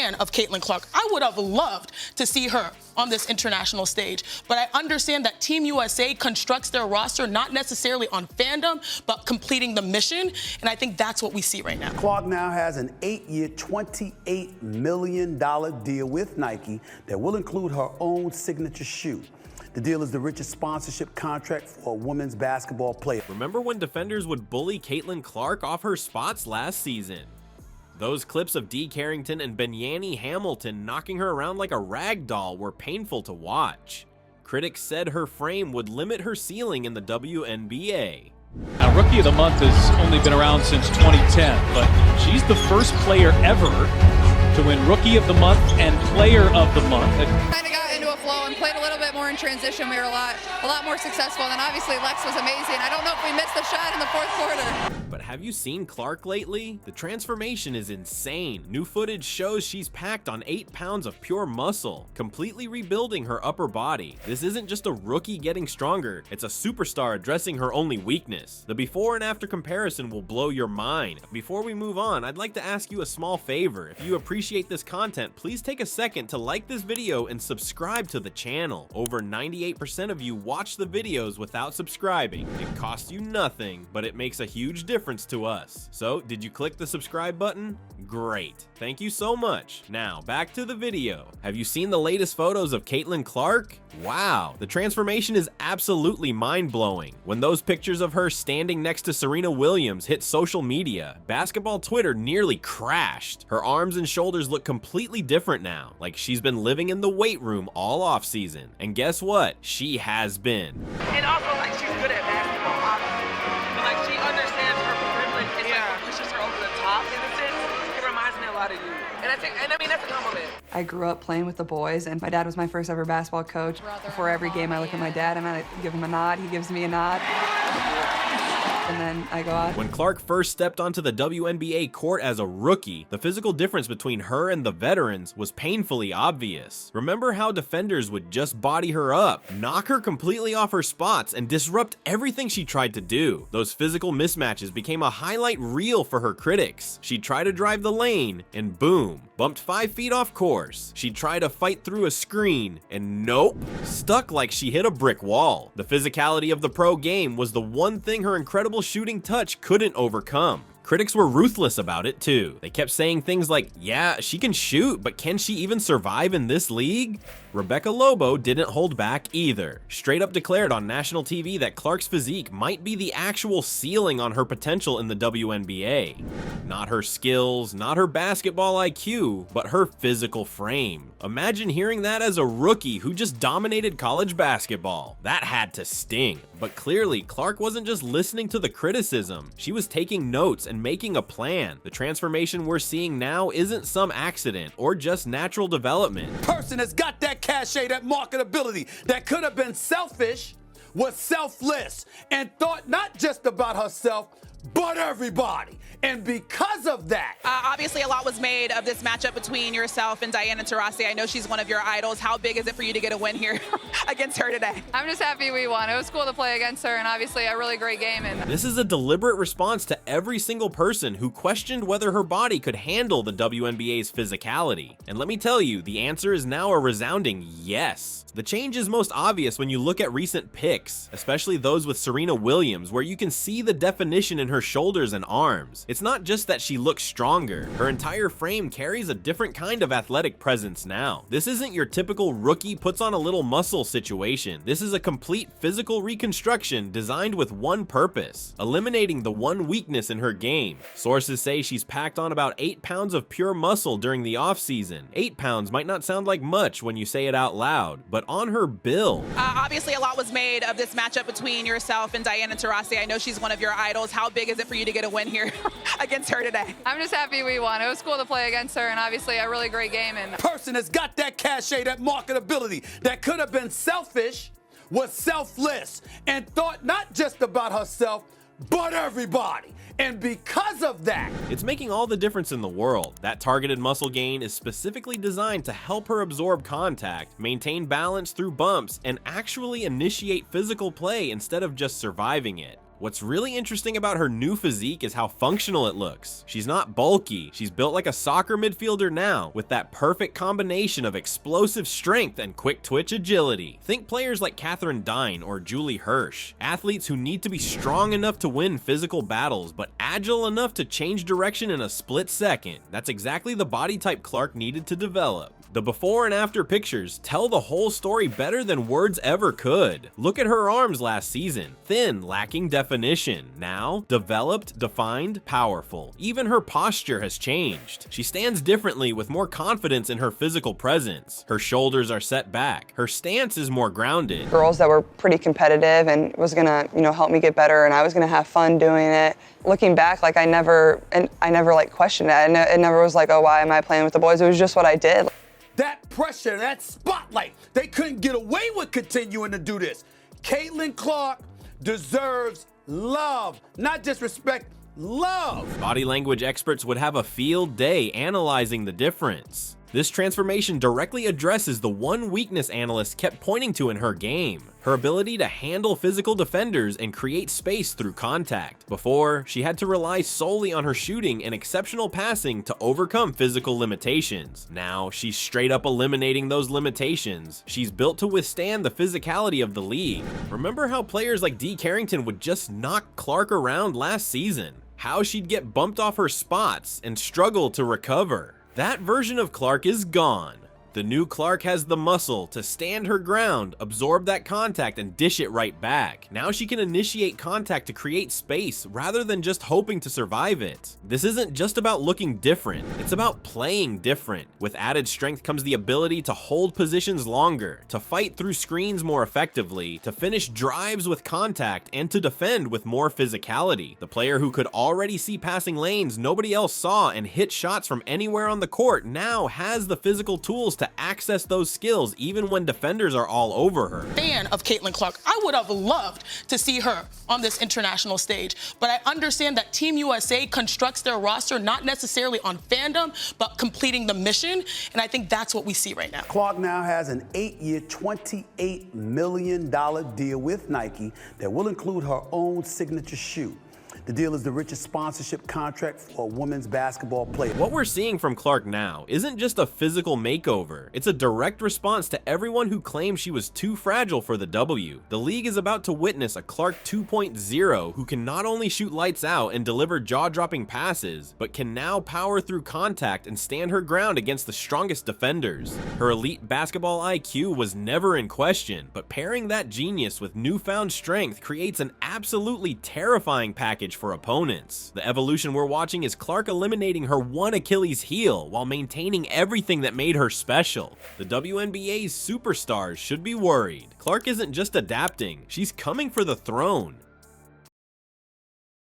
fan of Caitlin Clark. I would have loved to see her on this international stage. But I understand that Team USA constructs their roster not necessarily on fandom, but completing the mission. And I think that's what we see right now. Clark now has an 8-year, $28 million deal with Nike that will include her own signature shoe. The deal is the richest sponsorship contract for a women's basketball player. Remember when defenders would bully Caitlin Clark off her spots last season? Those clips of Carrington and Benyany Hamilton knocking her around like a rag doll were painful to watch. Critics said her frame would limit her ceiling in the WNBA. Now, Rookie of the Month has only been around since 2010, but she's the first player ever to win Rookie of the Month and Player of the Month. Kind of got into a flow and played a little bit more in transition. We were a lot more successful, and obviously Lex was amazing. I don't know if we missed the shot in the fourth quarter. But have you seen Clark lately? The transformation is insane. New footage shows she's packed on 8 pounds of pure muscle, completely rebuilding her upper body. This isn't just a rookie getting stronger, it's a superstar addressing her only weakness. The before and after comparison will blow your mind. Before we move on, I'd like to ask you a small favor. If you appreciate this content, please take a second to like this video and subscribe to the channel. Over 98% of you watch the videos without subscribing. It costs you nothing, but it makes a huge difference to us. So, did you click the subscribe button? Great. Thank you so much. Now, back to the video. Have you seen the latest photos of Caitlin Clark? Wow, the transformation is absolutely mind-blowing. When those pictures of her standing next to Serena Williams hit social media, basketball Twitter nearly crashed. Her arms and shoulders look completely different now, like she's been living in the weight room all off-season. And guess what? She has been. And also, like, she's good at basketball, obviously. But, like, she understands her privilege. It's like, pushes her over the top in a sense. It reminds me a lot of you. And I mean, that's a compliment. I grew up playing with the boys, and my dad was my first ever basketball coach. Before every game, I look at my dad and I give him a nod. He gives me a nod. And then I go out. When Clark first stepped onto the WNBA court as a rookie, the physical difference between her and the veterans was painfully obvious. Remember how defenders would just body her up, knock her completely off her spots, and disrupt everything she tried to do. Those physical mismatches became a highlight reel for her critics. She'd try to drive the lane, and boom, bumped 5 feet off course. She'd try to fight through a screen, and nope, stuck like she hit a brick wall. The physicality of the pro game was the one thing her incredible shooting touch couldn't overcome. Critics were ruthless about it too. They kept saying things like, yeah, she can shoot, but can she even survive in this league? Rebecca Lobo didn't hold back either. Straight up declared on national TV that Clark's physique might be the actual ceiling on her potential in the WNBA. Not her skills, not her basketball IQ, but her physical frame. Imagine hearing that as a rookie who just dominated college basketball. That had to sting. But clearly, Clark wasn't just listening to the criticism. She was taking notes and making a plan. The transformation we're seeing now isn't some accident or just natural development. Person has got that cachet, that marketability, that could have been selfish, was selfless, and thought not just about herself, but everybody. And because of that, obviously a lot was made of this matchup between yourself and Diana Taurasi. I know she's one of your idols. How big is it for you to get a win here against her today? I'm just happy we won. It was cool to play against her, and obviously a really great game. And this is a deliberate response to every single person who questioned whether her body could handle the WNBA's physicality. And let me tell you, the answer is now a resounding yes. The change is most obvious when you look at recent pics, especially those with Serena Williams, where you can see the definition in her shoulders and arms. It's not just that she looks stronger, her entire frame carries a different kind of athletic presence now. This isn't your typical rookie puts on a little muscle situation. This is a complete physical reconstruction designed with one purpose: eliminating the one weakness in her game. Sources say she's packed on about 8 pounds of pure muscle during the offseason. 8 pounds might not sound like much when you say it out loud, but on her build. Obviously a lot was made of this matchup between yourself and Diana Taurasi. I know she's one of your idols. How big is it for you to get a win here against her today? I'm just happy we won. It was cool to play against her, and obviously a really great game. And person has got that cachet, that marketability, that could have been selfish, was selfless, and thought not just about herself, but everybody. And because of that, it's making all the difference in the world. That targeted muscle gain is specifically designed to help her absorb contact, maintain balance through bumps, and actually initiate physical play instead of just surviving it. What's really interesting about her new physique is how functional it looks. She's not bulky, she's built like a soccer midfielder now, with that perfect combination of explosive strength and quick twitch agility. Think players like Catherine Dine or Julie Hirsch, athletes who need to be strong enough to win physical battles, but agile enough to change direction in a split second. That's exactly the body type Clark needed to develop. The before and after pictures tell the whole story better than words ever could. Look at her arms last season. Thin, lacking definition. Now, developed, defined, powerful. Even her posture has changed. She stands differently with more confidence in her physical presence. Her shoulders are set back. Her stance is more grounded. Girls that were pretty competitive and was gonna, help me get better, and I was gonna have fun doing it. Looking back, like I never like questioned it. It never was like, oh, why am I playing with the boys? It was just what I did. That pressure, that spotlight, they couldn't get away with continuing to do this. Caitlin Clark deserves love, not just respect, love. Body language experts would have a field day analyzing the difference. This transformation directly addresses the one weakness analysts kept pointing to in her game: her ability to handle physical defenders and create space through contact. Before, she had to rely solely on her shooting and exceptional passing to overcome physical limitations. Now, she's straight up eliminating those limitations. She's built to withstand the physicality of the league. Remember how players like Dee Carrington would just knock Clark around last season? How she'd get bumped off her spots and struggle to recover? That version of Clark is gone. The new Clark has the muscle to stand her ground, absorb that contact, and dish it right back. Now she can initiate contact to create space rather than just hoping to survive it. This isn't just about looking different, it's about playing different. With added strength comes the ability to hold positions longer, to fight through screens more effectively, to finish drives with contact, and to defend with more physicality. The player who could already see passing lanes nobody else saw and hit shots from anywhere on the court now has the physical tools to access those skills even when defenders are all over her. Fan of Caitlin Clark. I would have loved to see her on this international stage, but I understand that Team USA constructs their roster not necessarily on fandom, but completing the mission, and I think that's what we see right now. Clark now has an 8-year, $28 million deal with Nike that will include her own signature shoe. The deal is the richest sponsorship contract for a women's basketball player. What we're seeing from Clark now isn't just a physical makeover. It's a direct response to everyone who claimed she was too fragile for the W. The league is about to witness a Clark 2.0 who can not only shoot lights out and deliver jaw-dropping passes, but can now power through contact and stand her ground against the strongest defenders. Her elite basketball IQ was never in question, but pairing that genius with newfound strength creates an absolutely terrifying package for opponents. The evolution we're watching is Clark eliminating her one Achilles heel while maintaining everything that made her special. The WNBA's superstars should be worried. Clark isn't just adapting, she's coming for the throne.